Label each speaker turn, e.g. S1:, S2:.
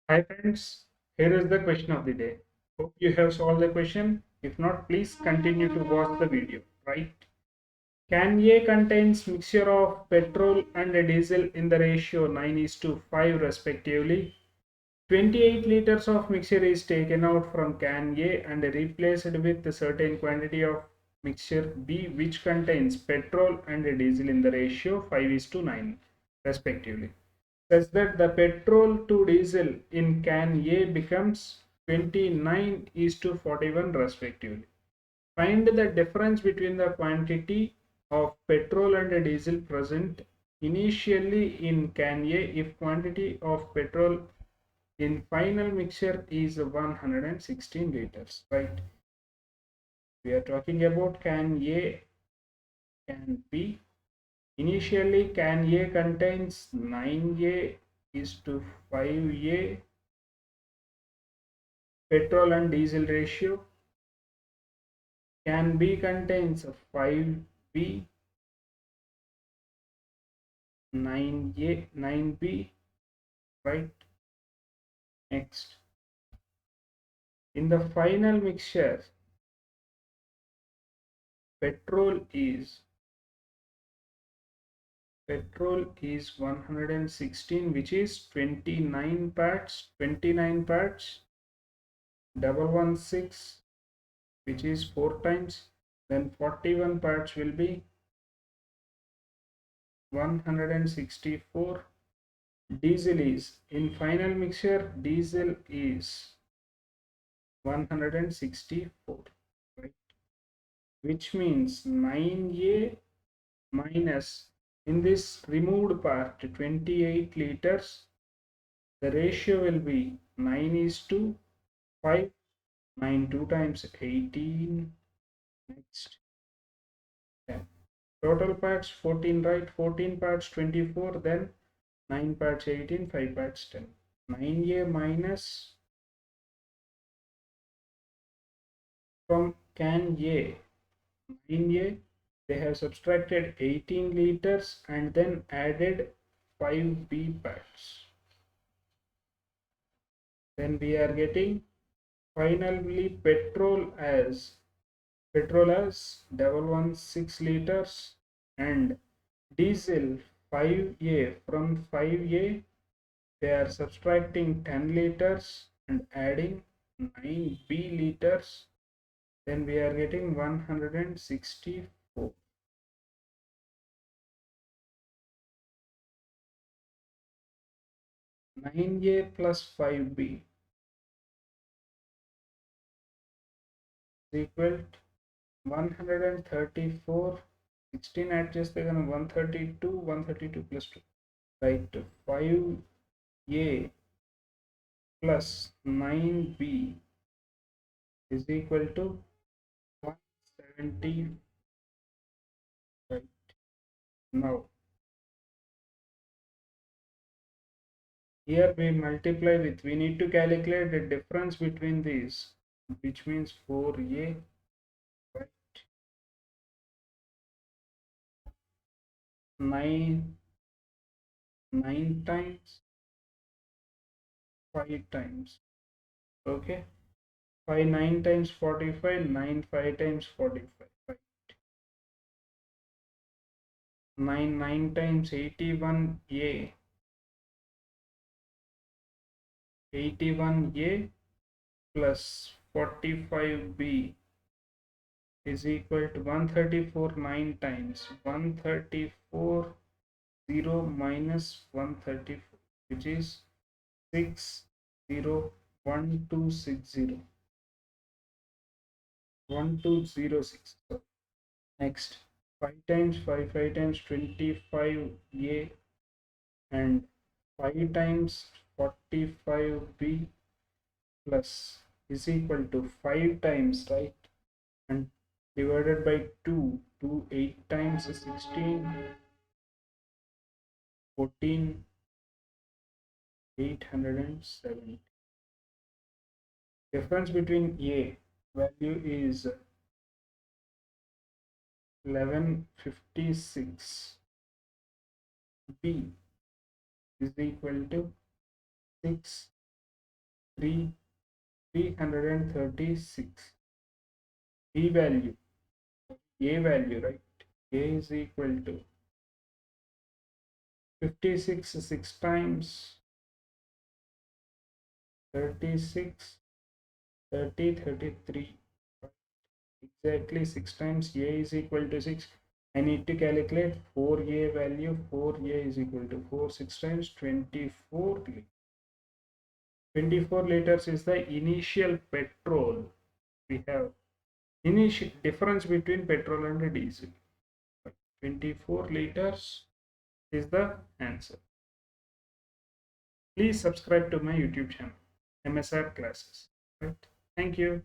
S1: Hi friends, here is the question of the day. Hope you have solved the question. If not, please continue to watch the video, right? Can A contains mixture of petrol and diesel in the ratio 9 is to 5 respectively. 28 liters of mixture is taken out from can A and replaced with a certain quantity of mixture B which contains petrol and diesel in the ratio 5 is to 9 respectively, such that the petrol to diesel in can A becomes 29 is to 41 respectively. Find the difference between the quantity of petrol and diesel present initially in can A if quantity of petrol in final mixture is 116 liters, right? We are talking about can A, can B. Initially, can A contains 9A is to 5A petrol and diesel ratio. Can B contains 5B, 9A, 9B, right? Next, in the final mixture, petrol is petrol is 116, which is 29 parts, 29 parts, double 16, which is 4 times, then 41 parts will be 164. Diesel is in final mixture, diesel is 164, right? Which means 9A minus, in this removed part, 28 liters, the ratio will be 9 is to 5, 9 2 times 18. Next, 10. Total parts 14, right? 14 parts 24, then 9 parts 18, 5 parts 10. 9A minus from can A, 9A, they have subtracted 18 liters and then added 5B parts. Then we are getting finally petrol as 116 liters and diesel 5A. From 5A they are subtracting 10 liters and adding 9B liters. Then we are getting 164. 9A plus 5B is equal to 134. 16 add చేస్తే 132, 132 plus 2, right? 5A plus 9B is equal to 170, right? Now here we multiply with, we need to calculate the difference between these, which means 4A, right? 9 times 5 times, okay? 5 9 times 45, 9 5 times 45, right? 9 9 times 81A, 81A plus 45B is equal to 134. 9 times 134, 0 minus 134, which is 601260, 1206. Next, 5 times 5, 5 times 25A and 5 times 45B plus is equal to 5 times, right? And divided by 2, 2 8 times 16, 14, 870. Difference between A value is 1156. B is equal to 3 336. B value, A value, right? A is equal to 56 6 times 36, 30, 33. Exactly 6 times A is equal to 6. I need to calculate 4A value. 4A is equal to 4, 6 times 24. 24 liters is the initial petrol we have. Initial difference between petrol and diesel. 24 liters is the answer. Please subscribe to my YouTube channel, MSR classes. Right? Thank you.